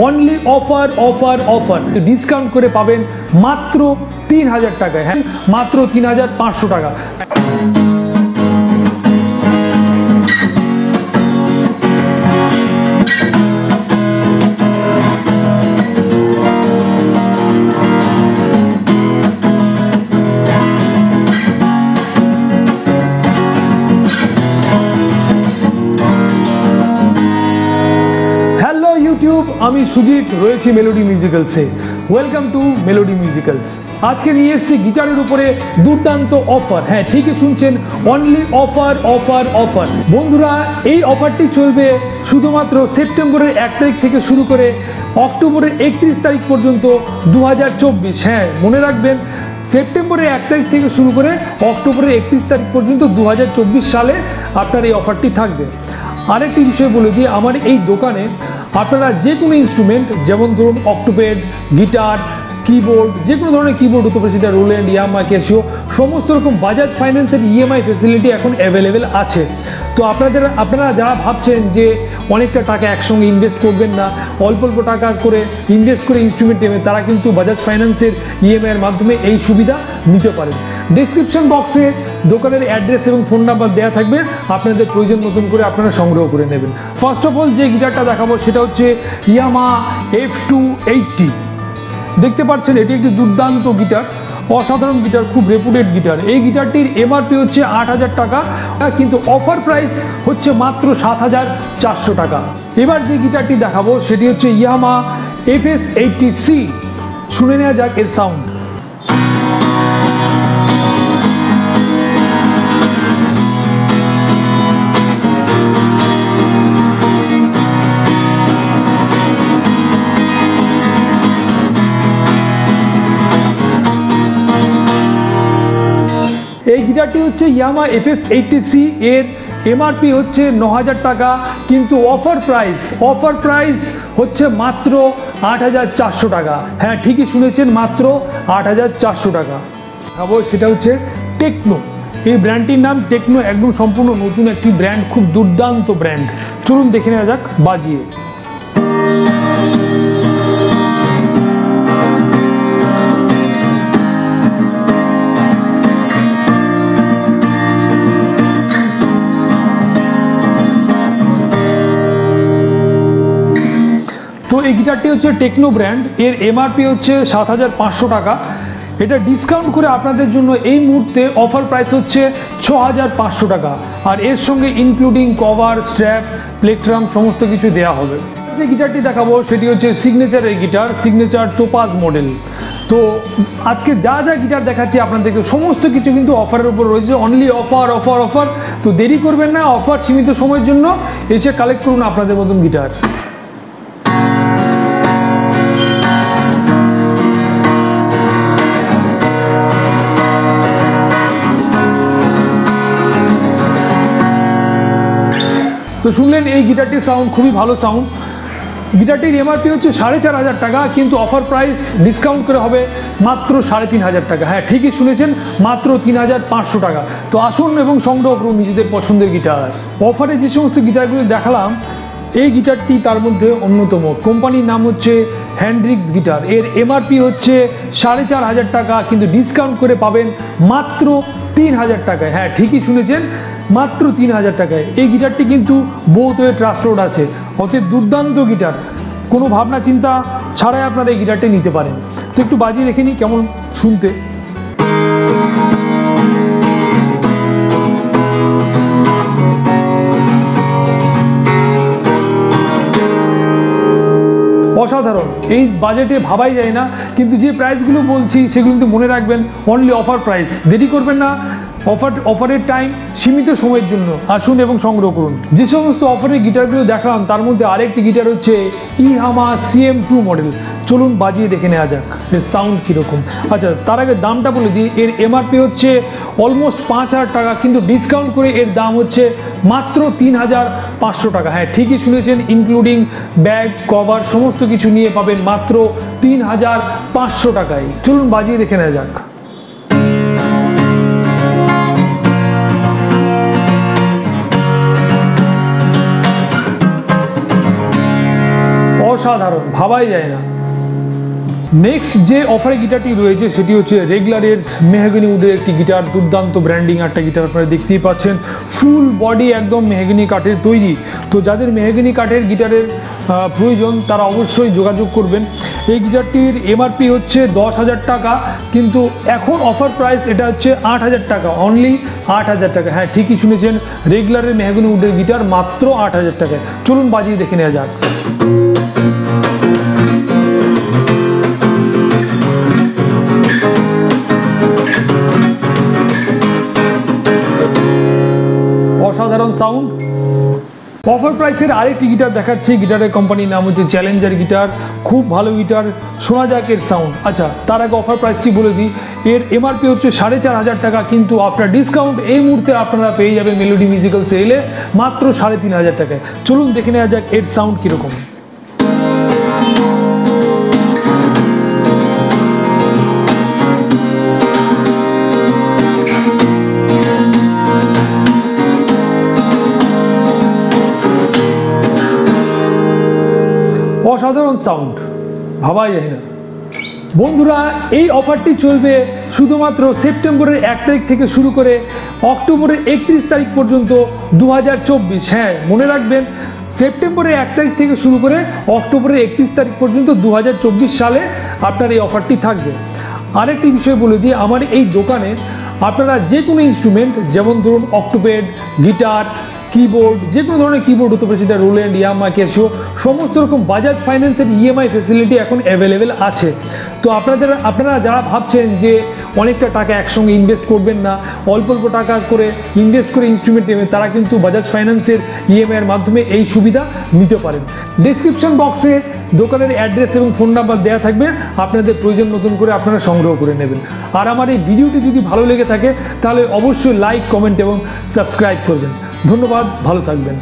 Only offer offer offer discount করে পাবেন মাত্র 3000 টাকায়। হ্যাঁ, মাত্র 3500 টাকা। আমি সুজিত রয়েছি মেলোডি মিউজিক্যালসে। Welcome to melody musicals. আজকে নিয়ে এসেছি গিটারের উপরে দুর্দান্ত অফার। হ্যাঁ, ঠিকই শুনছেন, অনলি অফার অফার অফার। বন্ধুরা, এই অফারটি চলবে শুধুমাত্র সেপ্টেম্বরের 1 তারিখ থেকে শুরু করে অক্টোবরের 31 তারিখ পর্যন্ত 2024। হ্যাঁ, মনে রাখবেন, সেপ্টেম্বরের 1 তারিখ থেকে শুরু করে অক্টোবরের 31 তারিখ পর্যন্ত 2024 সালে আপনার এই অফারটি থাকবে। আরেকটি বিষয় বলে দিই, আমার এই দোকানে আপনারা যে কোনো ইনস্ট্রুমেন্ট, যেমন ধরুন অক্টোপেড, গিটার, কিবোর্ড, যে কোনো ধরনের কিবোর্ড হতে পারে, সেটা রোল্যান্ড, ইয়ামাহা, ক্যাসিও, সমস্ত রকম বাজাজ ফাইন্যান্সের ইএমআই ফেসিলিটি এখন অ্যাভেলেবেল আছে। তো আপনারা যারা ভাবছেন যে অনেকটা টাকা একসঙ্গে ইনভেস্ট করবেন না, অল্প অল্প টাকা করে ইনভেস্ট করে ইনস্ট্রুমেন্ট নেবেন, তারা কিন্তু বাজাজ ফাইন্যান্সের ইএমআইয়ের মাধ্যমে এই সুবিধা নিতে পারেন। ডেসক্রিপশন বক্সে দোকানের অ্যাড্রেস এবং ফোন নাম্বার দেওয়া থাকবে, আপনাদের প্রয়োজন মতন করে আপনারা সংগ্রহ করে নেবেন। ফার্স্ট অফ অল যে গিটারটা দেখাবো সেটা হচ্ছে ইয়ামাহা F280। দেখতে পাচ্ছেন, এটি একটি দুর্দান্ত গিটার, অসাধারণ গিটার, খুব রেপুটেড গিটার। এই গিটারটির এমআরপি হচ্ছে 8000 টাকা, কিন্তু অফার প্রাইস হচ্ছে মাত্র 7400 টাকা। এবার যে গিটারটি দেখাবো সেটি হচ্ছে ইয়ামাহা FS80C। শুনে নেওয়া যাক এর সাউন্ড। এই গিটারটি হচ্ছে ইয়ামাহা FS80C। এর এমআরপি হচ্ছে 9000 টাকা, কিন্তু অফার প্রাইস হচ্ছে মাত্র 8400 টাকা। হ্যাঁ, ঠিকই শুনেছেন, মাত্র 8400 টাকা। ভাবো সেটা হচ্ছে টেকনো। এই ব্র্যান্ডটির নাম টেকনো, একদম সম্পূর্ণ নতুন একটি ব্র্যান্ড, খুব দুর্দান্ত ব্র্যান্ড। চলুন দেখে নেওয়া যাক বাজিয়ে। তো এই গিটারটি হচ্ছে টেকনো ব্র্যান্ড, এর এমআরপি হচ্ছে 7500 টাকা। এটা ডিসকাউন্ট করে আপনাদের জন্য এই মুহূর্তে অফার প্রাইস হচ্ছে 6500 টাকা, আর এর সঙ্গে ইনক্লুডিং কভার, স্ট্র্যাপ, প্লেকট্রাম সমস্ত কিছু দেওয়া হবে। যে গিটারটি দেখাবো সেটি হচ্ছে সিগনেচারের গিটার, সিগনেচার টোপাজ মডেল। তো আজকে যা যা গিটার দেখাচ্ছি আপনাদেরকে সমস্ত কিছু কিন্তু অফারের উপর রয়েছে, অনলি অফার অফার অফার। তো দেরি করবেন না, অফার সীমিত সময়ের জন্য, এসে কালেক্ট করুন আপনাদের মতন গিটার। তো শুনলেন এই গিটারটির সাউন্ড, খুবই ভালো সাউন্ড। গিটারটির এমআরপি হচ্ছে 4500 টাকা, কিন্তু অফার প্রাইস ডিসকাউন্ট করে হবে মাত্র 3500 টাকা। হ্যাঁ, ঠিকই শুনেছেন, মাত্র 3500 টাকা। তো আসুন এবং সংগ্রহ করুন নিজেদের পছন্দের গিটার। অফারে যে সমস্ত গিটারগুলো দেখালাম, এই গিটারটি তার মধ্যে অন্যতম। কোম্পানির নাম হচ্ছে হ্যান্ড্রিক্স গিটার। এর এমআরপি হচ্ছে 4500 টাকা, কিন্তু ডিসকাউন্ট করে পাবেন মাত্র 3000 টাকায়। হ্যাঁ, ঠিকই শুনেছেন, মাত্র 3000 টাকায়। এই গিটারটি কিন্তু বহুত ওয়ে ট্রাস্ট রোড আছে, অতএব দুর্দান্ত গিটার, কোনো ভাবনা চিন্তা ছাড়াই আপনারা এই গিটারটি নিতে পারেন। তো একটু বাজিয়ে দেখে নিই কেমন শুনতে। অসাধারণ, এই বাজেটে ভাবাই যায় না, কিন্তু যে প্রাইসগুলো বলছি সেগুলো কিন্তু মনে রাখবেন, অনলি অফার প্রাইস। দেরি করবেন না, অফারের টাইম সীমিত সময়ের জন্য। আসুন এবং সংগ্রহ করুন। যে সমস্ত অফারের গিটারগুলো দেখালাম তার মধ্যে আরেকটি গিটার হচ্ছে ইয়ামাহা CM2 মডেল। চলুন বাজিয়ে দেখে নেওয়া যাক এর সাউন্ড কীরকম। আচ্ছা, তার আগে দামটা বলে দিই। এর এমআরপি হচ্ছে অলমোস্ট 5000 টাকা, কিন্তু ডিসকাউন্ট করে এর দাম হচ্ছে মাত্র 3500 টাকা। হ্যাঁ, ঠিকই শুনেছেন, ইনক্লুডিং ব্যাগ, কভার সমস্ত কিছু নিয়ে পাবেন মাত্র 3500 টাকায়। চলুন বাজিয়ে দেখে নেওয়া যাক। অসাধারণ, ভাবাই যায় না। নেক্সট যে অফারে গিটারটি রয়েছে সেটি হচ্ছে রেগলারের মেহগনি উডের একটি গিটার, দুর্দান্ত ব্র্যান্ডিং একটা গিটার, আপনারা দেখতেই পাচ্ছেন। ফুল বডি একদম মেহগনি কাঠের তৈরি। তো যাদের মেহগনি কাঠের গিটারের প্রয়োজন তারা অবশ্যই যোগাযোগ করবেন। এই গিটারটির এমআরপি হচ্ছে 10,000 টাকা, কিন্তু এখন অফার প্রাইস এটা হচ্ছে 8,000 টাকা, অনলি 8,000 টাকা। হ্যাঁ, ঠিকই শুনেছেন, রেগলারের মেহগনি উডের গিটার মাত্র 8,000 টাকায়। চলুন বাজিয়ে দেখে নেওয়া যাক। অসাধারণ সাউন্ড। অফার প্রাইসের আরেকটি গিটার দেখাচ্ছি। গিটারের কোম্পানির নাম হচ্ছে চ্যালেঞ্জার গিটার, খুব ভালো গিটার, শোনা যাক এর সাউন্ড। আচ্ছা, তার আগে অফার প্রাইসটি বলে দিই। এর এমআরপি হচ্ছে 4,500 টাকা, কিন্তু আফটার ডিসকাউন্ট এই মুহূর্তে আপনারা পেয়ে যাবেন মেলোডি মিউজিক্যাল সেলে মাত্র 3,500 টাকায়। চলুন দেখে নেওয়া যাক এর সাউন্ড কীরকম। অসাধারণ সাউন্ড, ভাবাই যায় না। বন্ধুরা, এই অফারটি চলবে শুধুমাত্র সেপ্টেম্বরের 1 তারিখ থেকে শুরু করে অক্টোবরের 31 তারিখ পর্যন্ত 2024। হ্যাঁ, মনে রাখবেন, সেপ্টেম্বরের 1 তারিখ থেকে শুরু করে অক্টোবরের 31 তারিখ পর্যন্ত 2024 সালে আপনার এই অফারটি থাকবে। আরেকটি বিষয় বলে দিই, আমার এই দোকানে আপনারা যে কোনো ইনস্ট্রুমেন্ট, যেমন ধরুন অক্টোপেড, গিটার, কিবোর্ড, যে কোনো ধরনের কিবোর্ড হতে পারে, সেটা রোল্যান্ড, ইয়ামাহা, ক্যাসিও, সমস্ত রকম বাজাজ ফাইন্যান্সের ইএমআই ফেসিলিটি এখন অ্যাভেলেবেল আছে। তো আপনারা যারা ভাবছেন যে অনেকটা টাকা একসঙ্গে ইনভেস্ট করবেন না, অল্প অল্প টাকা করে ইনভেস্ট করে ইনস্ট্রুমেন্ট নেবেন, তারা কিন্তু বাজাজ ফাইন্যান্সের ইএমআইয়ের মাধ্যমে এই সুবিধা নিতে পারেন। ডেসক্রিপশন বক্সে দোকানের অ্যাড্রেস এবং ফোন নাম্বার দেওয়া থাকবে, আপনাদের প্রয়োজন মতন করে আপনারা সংগ্রহ করে নেবেন। আর আমার এই ভিডিওটি যদি ভালো লেগে থাকে তাহলে অবশ্যই লাইক, কমেন্ট এবং সাবস্ক্রাইব করবেন। ধন্যবাদ, ভালো থাকবেন।